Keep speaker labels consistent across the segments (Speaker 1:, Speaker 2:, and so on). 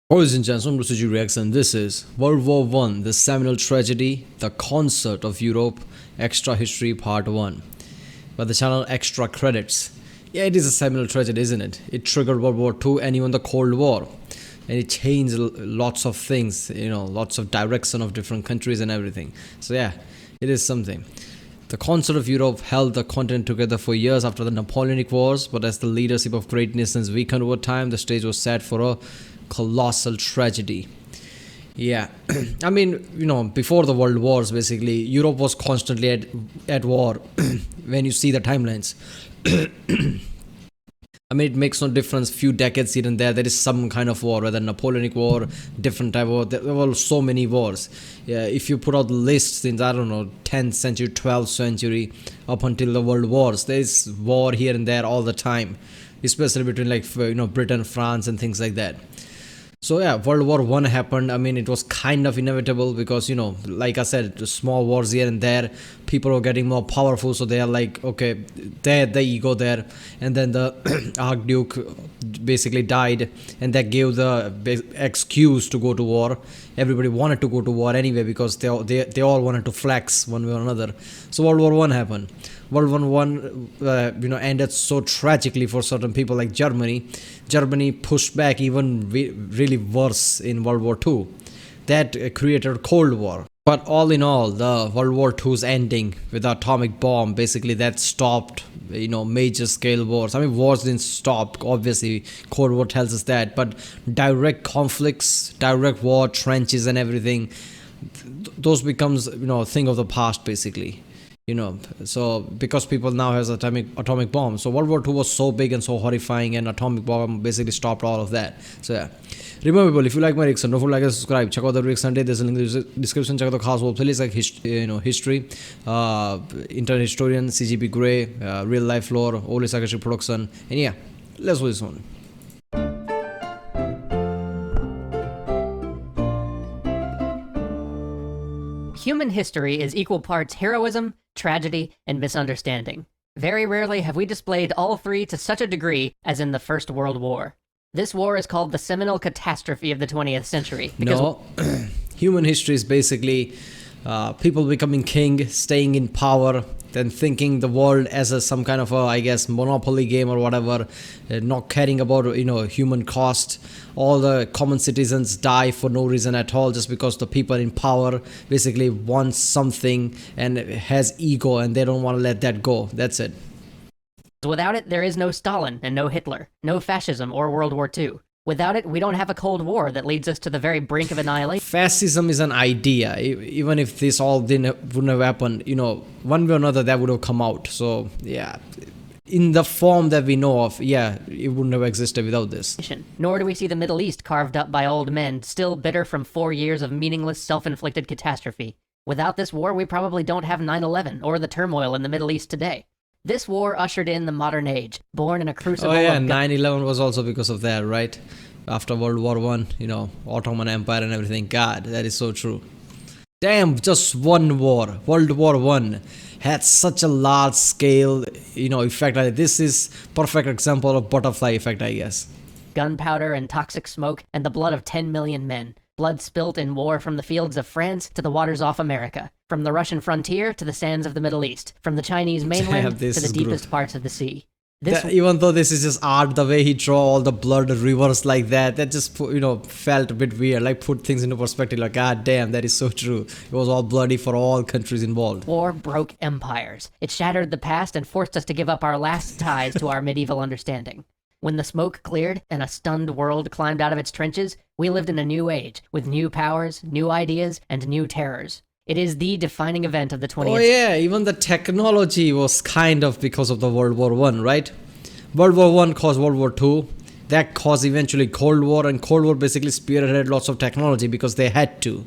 Speaker 1: Ladies and gentlemen, Lucy Rex, and this is World War One: The Seminal Tragedy, The Concert of Europe, Extra History Part 1. By the channel Extra Credits. Yeah, it is a seminal tragedy, isn't it? It triggered World War Two and even the Cold War. And it changed lots of things, lots of direction of different countries and everything. So, yeah, it is something. The Concert of Europe held the continent together for years after the Napoleonic Wars, but as the leadership of great nations weakened over time, the stage was set for a colossal tragedy. Yeah, I mean, before the world wars, basically, Europe was constantly at war when you see the timelines. I mean, it makes no difference. Few decades here and there is some kind of war, whether Napoleonic War, different type of war. There were so many wars. Yeah, if you put out the list since I don't know 10th century, 12th century, up until the world wars, there is war here and there all the time, especially between Britain, France, and things like that. So yeah, World War One happened. I mean, it was kind of inevitable because like I said, the small wars here and there, people were getting more powerful, so they are like, okay, there the ego there, and then the Archduke basically died, and that gave the excuse to go to war. Everybody wanted to go to war anyway because they all wanted to flex one way or another. So World War One happened. World War One, ended so tragically for certain people like Germany. Germany pushed back even really worse in World War Two. That created Cold War. But all in all, the World War II's ending with the atomic bomb, basically that stopped, major scale wars. I mean, wars didn't stop, obviously, Cold War tells us that, but direct conflicts, direct war, trenches and everything, those becomes, a thing of the past, basically. So because people now has atomic bomb, so World War II was so big and so horrifying, and atomic bomb basically stopped all of that. So yeah, remember people, if you like my reaction, don't forget to like and subscribe. Check out the reaction Sunday, there's a link in the description. Check out the class web playlist like history, internet historian, CGP Grey, real life lore, Oli Sakashi production, and yeah, let's do this one.
Speaker 2: Human history is equal parts heroism, tragedy, and misunderstanding. Very rarely have we displayed all three to such a degree as in the First World War. This war is called the Seminal Catastrophe of the 20th century.
Speaker 1: No, human history is basically people becoming king, staying in power, then thinking the world as some kind of monopoly game or whatever, not caring about human cost. All the common citizens die for no reason at all, just because the people in power basically want something and has ego, and they don't want to let that go. That's it.
Speaker 2: Without it, there is no Stalin and no Hitler, no fascism or World War II. Without it, we don't have a Cold War that leads us to the very brink of annihilation.
Speaker 1: Fascism is an idea. Even if this all wouldn't have happened, one way or another that would have come out. So, yeah, in the form that we know of, yeah, it wouldn't have existed without this.
Speaker 2: Nor do we see the Middle East carved up by old men, still bitter from 4 years of meaningless, self-inflicted catastrophe. Without this war, we probably don't have 9/11 or the turmoil in the Middle East today. This war ushered in the modern age, born in a crucible of...
Speaker 1: Oh yeah, 9/11 was also because of that, right? After World War One, Ottoman Empire and everything. God, that is so true. Damn, just one war, World War One, had such a large scale, effect. This is perfect example of butterfly effect, I guess.
Speaker 2: Gunpowder and toxic smoke and the blood of 10 million men. Blood spilt in war from the fields of France to the waters off America, from the Russian frontier to the sands of the Middle East, from the Chinese mainland to the deepest parts of the sea.
Speaker 1: Even though this is just art, the way he draw all the blood rivers like that just felt a bit weird. Like, put things into perspective. Like, god damn, that is so true. It was all bloody for all countries involved.
Speaker 2: War broke empires. It shattered the past and forced us to give up our last ties to our medieval understanding. When the smoke cleared and a stunned world climbed out of its trenches, we lived in a new age, with new powers, new ideas, and new terrors. It is the defining event of the 20th
Speaker 1: century. Oh yeah, even the technology was kind of because of the World War One, right? World War One caused World War Two. That caused eventually Cold War, and Cold War basically spearheaded lots of technology because they had to.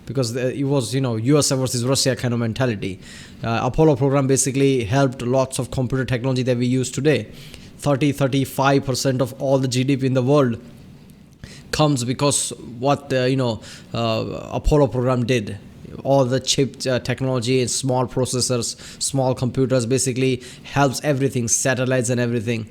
Speaker 1: Because it was, USA versus Russia kind of mentality. Apollo program basically helped lots of computer technology that we use today. 35% of all the GDP in the world comes because what Apollo program did. All the chip technology, small processors, small computers, basically helps everything, satellites and everything.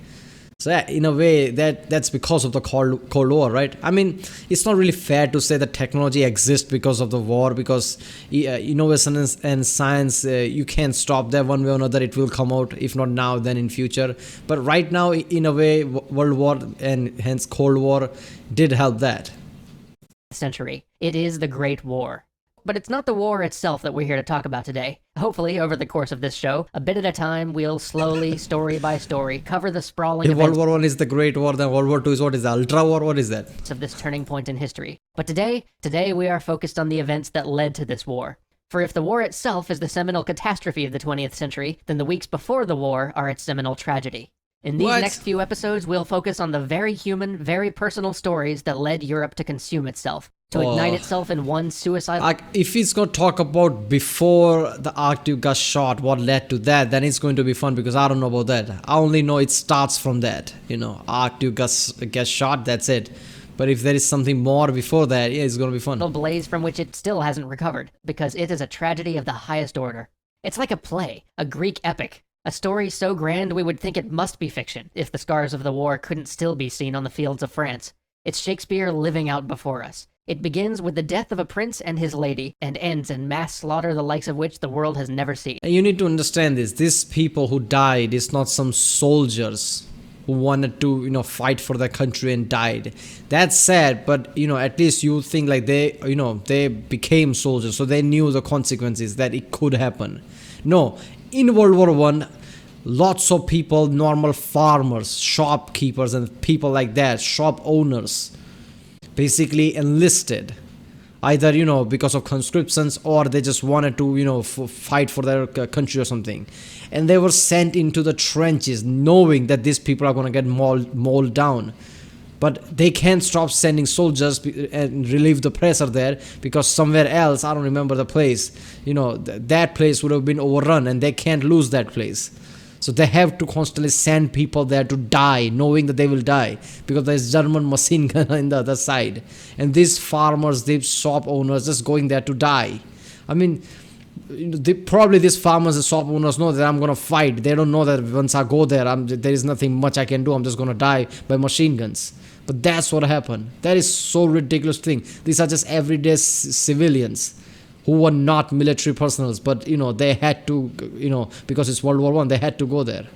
Speaker 1: So yeah, in a way, that's because of the Cold War, right? I mean, it's not really fair to say that technology exists because of the war, because innovation and science, you can't stop that one way or another. It will come out, if not now, then in future. But right now, in a way, World War and hence Cold War did help that.
Speaker 2: Century. It is the Great War. But it's not the war itself that we're here to talk about today. Hopefully, over the course of this show, a bit at a time, we'll slowly, story by story, cover the sprawling
Speaker 1: If World
Speaker 2: events
Speaker 1: War One is the Great War, then World War Two is what is the Ultra War? What is that?
Speaker 2: of this turning point in history. But today we are focused on the events that led to this war. For if the war itself is the seminal catastrophe of the 20th century, then the weeks before the war are its seminal tragedy. In these
Speaker 1: What?
Speaker 2: next few episodes, we'll focus on the very human, very personal stories that led Europe to consume itself, to ignite itself in one suicidal...
Speaker 1: Like, if it's going to talk about before the Arctic got shot, what led to that, then it's going to be fun, because I don't know about that. I only know it starts from that. Arctic gets shot, that's it. But if there is something more before that, yeah, it's going to be fun.
Speaker 2: blaze from which it still hasn't recovered, because it is a tragedy of the highest order. It's like a play, a Greek epic, a story so grand we would think it must be fiction if the scars of the war couldn't still be seen on the fields of France. It's Shakespeare living out before us. It begins with the death of a prince and his lady, and ends in mass slaughter the likes of which the world has never seen.
Speaker 1: And you need to understand this. These people who died is not some soldiers who wanted to, fight for their country and died. That's sad, but, at least you think like they became soldiers, so they knew the consequences, that it could happen. No, in World War One, lots of people, normal farmers, shopkeepers, and people like that, shop owners, basically enlisted, either because of conscriptions, or they just wanted to fight for their country or something, and they were sent into the trenches knowing that these people are going to get mauled down. But they can't stop sending soldiers and relieve the pressure there, because somewhere else, I don't remember the place, that place would have been overrun, and they can't lose that place. So they have to constantly send people there to die, knowing that they will die, because there's German machine gun on the other side. And these farmers, these shop owners, just going there to die. I mean, probably these farmers and shop owners know that I'm going to fight. They don't know that once I go there, there is nothing much I can do. I'm just going to die by machine guns. But that's what happened. That is so ridiculous thing. These are just everyday civilians who were not military personnel, but they had to, because it's World War One, they had to go there.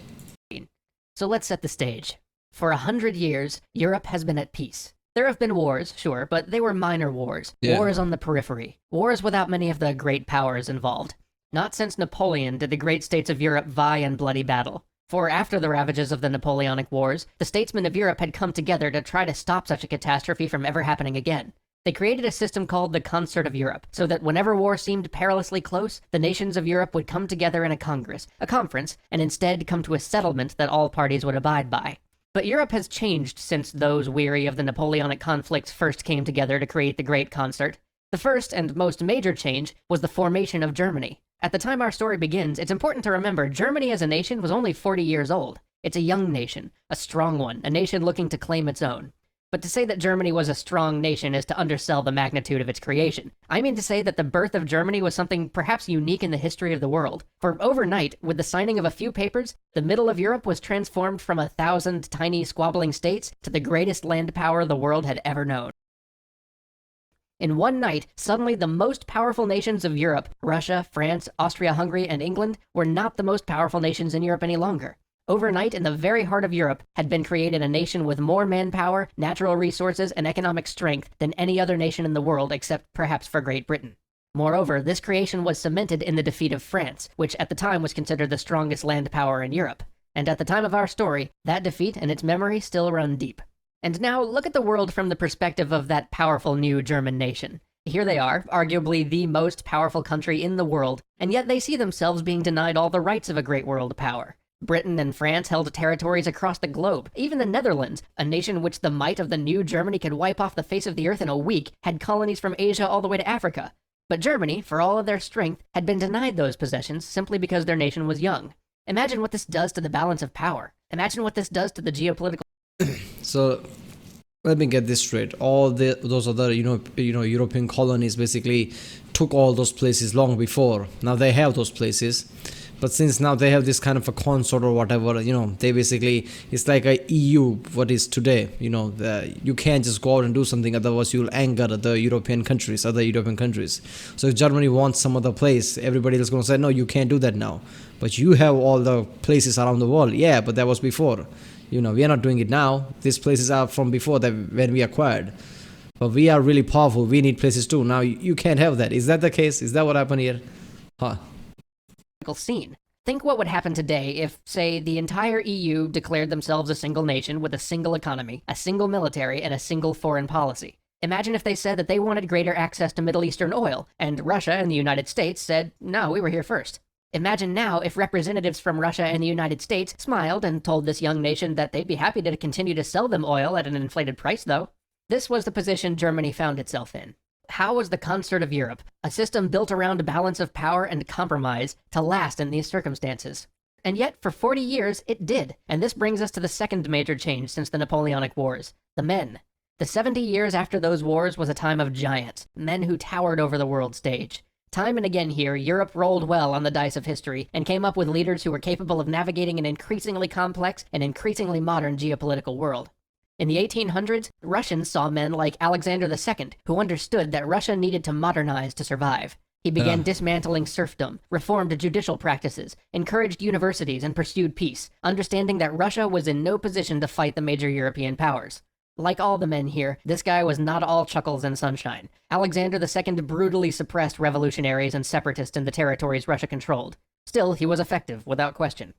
Speaker 2: So let's set the stage. For 100 years, Europe has been at peace. There have been wars, sure, but they were minor wars.
Speaker 1: Yeah.
Speaker 2: Wars on the periphery. Wars without many of the great powers involved. Not since Napoleon did the great states of Europe vie in bloody battle. For after the ravages of the Napoleonic Wars, the statesmen of Europe had come together to try to stop such a catastrophe from ever happening again. They created a system called the Concert of Europe, so that whenever war seemed perilously close, the nations of Europe would come together in a conference, and instead come to a settlement that all parties would abide by. But Europe has changed since those weary of the Napoleonic conflicts first came together to create the Great Concert. The first and most major change was the formation of Germany. At the time our story begins, it's important to remember Germany as a nation was only 40 years old. It's a young nation, a strong one, a nation looking to claim its own. But to say that Germany was a strong nation is to undersell the magnitude of its creation. I mean to say that the birth of Germany was something perhaps unique in the history of the world. For overnight, with the signing of a few papers, the middle of Europe was transformed from 1,000 tiny squabbling states to the greatest land power the world had ever known. In one night, suddenly the most powerful nations of Europe, Russia, France, Austria-Hungary, and England, were not the most powerful nations in Europe any longer. Overnight, in the very heart of Europe, had been created a nation with more manpower, natural resources, and economic strength than any other nation in the world except perhaps for Great Britain. Moreover, this creation was cemented in the defeat of France, which at the time was considered the strongest land power in Europe. And at the time of our story, that defeat and its memory still run deep. And now, look at the world from the perspective of that powerful new German nation. Here they are, arguably the most powerful country in the world, and yet they see themselves being denied all the rights of a great world power. Britain and France held territories across the globe. Even the Netherlands, a nation which the might of the new Germany could wipe off the face of the earth in a week, had colonies from Asia all the way to Africa. But Germany, for all of their strength, had been denied those possessions simply because their nation was young. Imagine what this does to the balance of power. Imagine what this does to the geopolitical...
Speaker 1: So let me get this straight. All those other European colonies basically took all those places long before. Now they have those places, But since now they have this kind of a consort or whatever, they basically, it's like a EU, what is today, you can't just go out and do something, otherwise you'll anger other European countries. So if Germany wants some other place, everybody is going to say, no, you can't do that now. But you have all the places around the world. Yeah, but that was before. We are not doing it now. These places are from before that when we acquired. But we are really powerful. We need places too. Now you can't have that. Is that the case? Is that what happened here? Huh.
Speaker 2: Scene. Think what would happen today if, say, the entire EU declared themselves a single nation with a single economy, a single military, and a single foreign policy. Imagine if they said that they wanted greater access to Middle Eastern oil, and Russia and the United States said, no, we were here first. Imagine now if representatives from Russia and the United States smiled and told this young nation that they'd be happy to continue to sell them oil at an inflated price, though. This was the position Germany found itself in. How was the concert of Europe, a system built around a balance of power and compromise, to last in these circumstances? And yet, for 40 years, it did. And this brings us to the second major change since the Napoleonic Wars: the men. The 70 years after those wars was a time of giants, men who towered over the world stage. Time and again here, Europe rolled well on the dice of history and came up with leaders who were capable of navigating an increasingly complex and increasingly modern geopolitical world. In the 1800s, Russians saw men like Alexander II, who understood that Russia needed to modernize to survive. He began dismantling serfdom, reformed judicial practices, encouraged universities, and pursued peace, understanding that Russia was in no position to fight the major European powers. Like all the men here, this guy was not all chuckles and sunshine. Alexander II brutally suppressed revolutionaries and separatists in the territories Russia controlled. Still, he was effective, without question.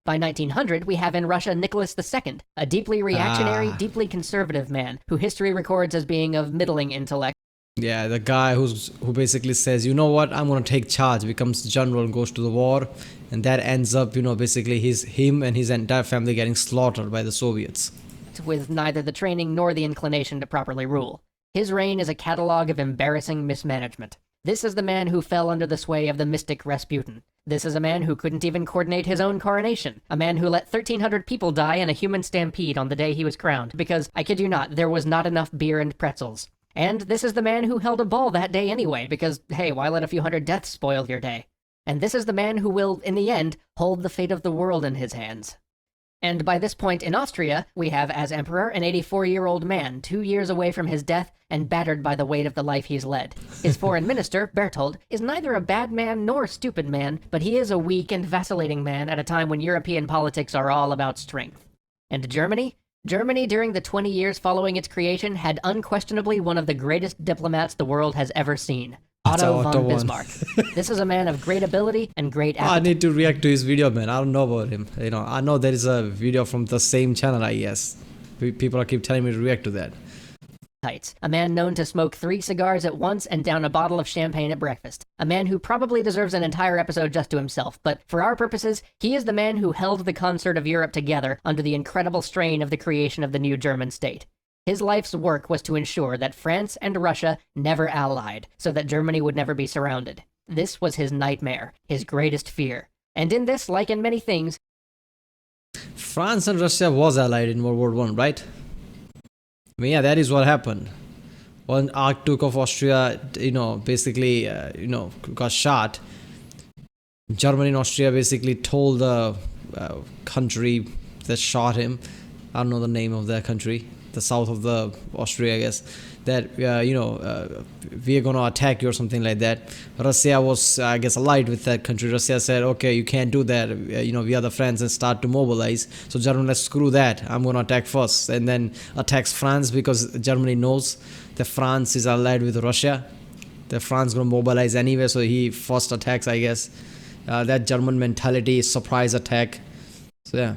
Speaker 2: By 1900, we have in Russia Nicholas II, a deeply reactionary, deeply conservative man who history records as being of middling intellect.
Speaker 1: Yeah, the guy who basically says, you know what, I'm going to take charge, becomes general and goes to the war. And that ends up, basically him and his entire family getting slaughtered by the Soviets.
Speaker 2: With neither the training nor the inclination to properly rule. His reign is a catalogue of embarrassing mismanagement. This is the man who fell under the sway of the mystic Rasputin. This is a man who couldn't even coordinate his own coronation. A man who let 1,300 people die in a human stampede on the day he was crowned, because, I kid you not, there was not enough beer and pretzels. And this is the man who held a ball that day anyway, because, hey, why let a few hundred deaths spoil your day? And this is the man who will, in the end, hold the fate of the world in his hands. And by this point in Austria, we have as emperor an 84-year-old man, 2 years away from his death and battered by the weight of the life he's led. His foreign minister, Berthold, is neither a bad man nor a stupid man, but he is a weak and vacillating man at a time when European politics are all about strength. And Germany? Germany, during the 20 years following its creation, had unquestionably one of the greatest diplomats the world has ever seen. Otto von Bismarck. This is a man of great ability and great appetite.
Speaker 1: I need to react to his video, man. I don't know about him. I know there is a video from the same channel, I guess. People keep telling me to react to that.
Speaker 2: A man known to smoke 3 cigars at once and down a bottle of champagne at breakfast. A man who probably deserves an entire episode just to himself, but for our purposes, he is the man who held the concert of Europe together under the incredible strain of the creation of the new German state. His life's work was to ensure that France and Russia never allied, so that Germany would never be surrounded. This was his nightmare, his greatest fear. And in this, like in many things,
Speaker 1: France and Russia was allied in World War I, right? I mean, yeah, that is what happened. When Archduke of Austria, basically, got shot, Germany and Austria basically told the country that shot him, I don't know the name of that country, the south of the Austria, I guess, that we are going to attack you or something like that. Russia was, I guess, allied with that country. Russia said, okay, you can't do that, we are the friends, and start to mobilize. So Germany, let's screw that, I'm going to attack first, and then attacks France, because Germany knows that France is allied with Russia, that France going to mobilize anyway, so he first attacks, I guess. That German mentality, surprise attack. So yeah,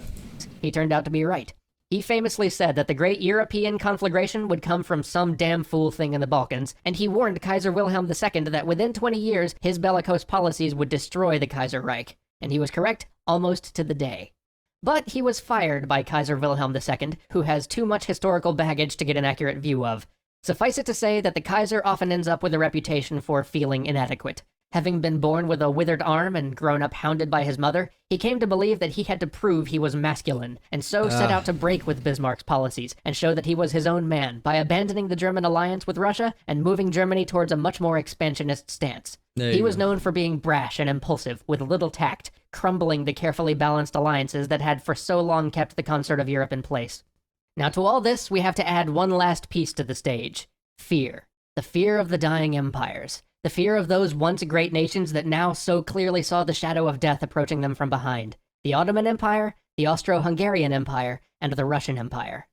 Speaker 2: he turned out to be right. He famously said that the great European conflagration would come from some damn fool thing in the Balkans, and he warned Kaiser Wilhelm II that within 20 years, his bellicose policies would destroy the Kaiserreich. And he was correct almost to the day. But he was fired by Kaiser Wilhelm II, who has too much historical baggage to get an accurate view of. Suffice it to say that the Kaiser often ends up with a reputation for feeling inadequate. Having been born with a withered arm and grown up hounded by his mother, he came to believe that he had to prove he was masculine, and so set out to break with Bismarck's policies and show that he was his own man by abandoning the German alliance with Russia and moving Germany towards a much more expansionist stance. He was known for being brash and impulsive, with little tact, crumbling the carefully balanced alliances that had for so long kept the Concert of Europe in place. Now, to all this, we have to add one last piece to the stage: fear. The fear of the dying empires. The fear of those once great nations that now so clearly saw the shadow of death approaching them from behind. The Ottoman Empire, the Austro-Hungarian Empire, and the Russian Empire.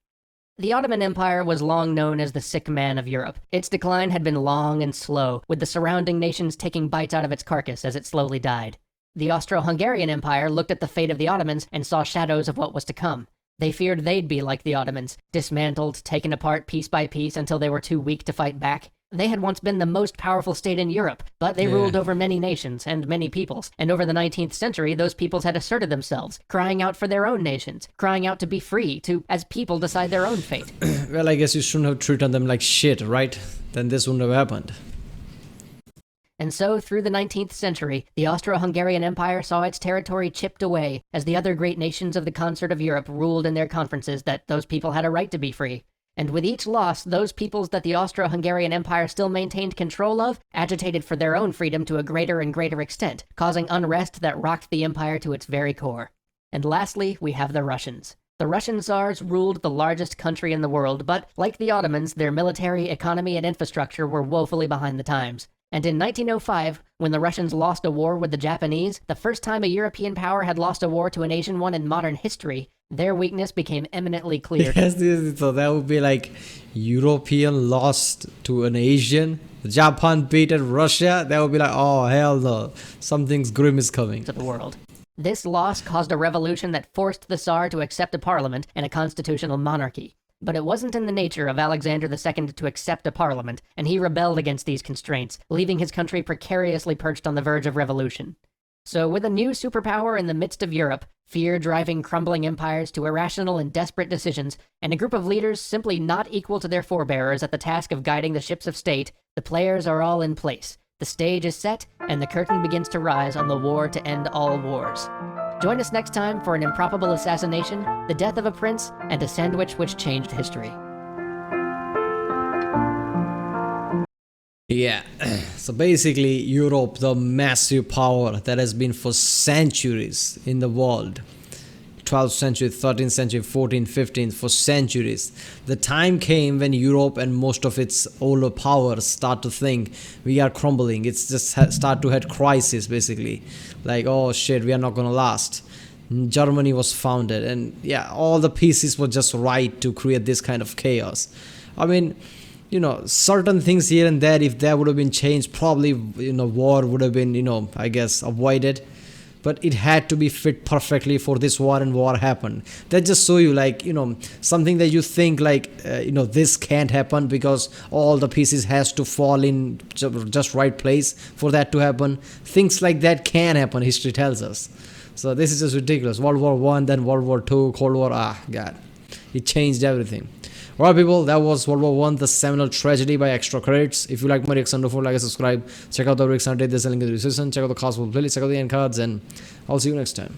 Speaker 2: The Ottoman Empire was long known as the sick man of Europe. Its decline had been long and slow, with the surrounding nations taking bites out of its carcass as it slowly died. The Austro-Hungarian Empire looked at the fate of the Ottomans and saw shadows of what was to come. They feared they'd be like the Ottomans, dismantled, taken apart piece by piece until they were too weak to fight back. They had once been the most powerful state in Europe, but they ruled over many nations and many peoples, and over the 19th century those peoples had asserted themselves, crying out for their own nations, crying out to be free, to, as people, decide their own fate.
Speaker 1: Well, I guess you shouldn't have treated them like shit, right? Then this wouldn't have happened.
Speaker 2: And so, through the 19th century, the Austro-Hungarian Empire saw its territory chipped away as the other great nations of the Concert of Europe ruled in their conferences that those people had a right to be free. And with each loss, those peoples that the Austro-Hungarian Empire still maintained control of agitated for their own freedom to a greater and greater extent, causing unrest that rocked the empire to its very core. And lastly, we have the Russians. The Russian Tsars ruled the largest country in the world, but, like the Ottomans, their military, economy, and infrastructure were woefully behind the times. And in 1905, when the Russians lost a war with the Japanese, the first time a European power had lost a war to an Asian one in modern history, their weakness became eminently clear.
Speaker 1: Yes, so that would be like European lost to an Asian, Japan beat Russia. That would be like, oh hell no, something's grim is coming
Speaker 2: to the world. This loss caused a revolution that forced the Tsar to accept a parliament and a constitutional monarchy. But it wasn't in the nature of Alexander II to accept a parliament, and he rebelled against these constraints, leaving his country precariously perched on the verge of revolution. So with a new superpower in the midst of Europe, fear driving crumbling empires to irrational and desperate decisions, and a group of leaders simply not equal to their forebearers at the task of guiding the ships of state, the players are all in place. The stage is set, and the curtain begins to rise on the war to end all wars. Join us next time for an improbable assassination, the death of a prince, and a sandwich which changed history.
Speaker 1: Yeah, so basically Europe, the massive power that has been for centuries in the world, 12th century, 13th century, 14th, 15th, for centuries. The time came when Europe and most of its older powers start to think we are crumbling. It's just start to have crisis basically. Like, oh shit, we are not gonna last. Germany was founded, and yeah, all the pieces were just right to create this kind of chaos. I mean, certain things here and there, if that would have been changed, probably, war would have been, I guess, avoided. But it had to be fit perfectly for this war, and war happened. That just show you, like, something that you think, like, this can't happen because all the pieces has to fall in just right place for that to happen. Things like that can happen, history tells us. So this is just ridiculous. World War One, then World War Two, Cold War, God. It changed everything. Alright people, that was World War One, the seminal tragedy by Extra Credits. If you like my reaction, don't forget to like and subscribe. Check out the lyrics and there's a link in the description. Check out the cosplay playlist, check out the end cards, and I'll see you next time.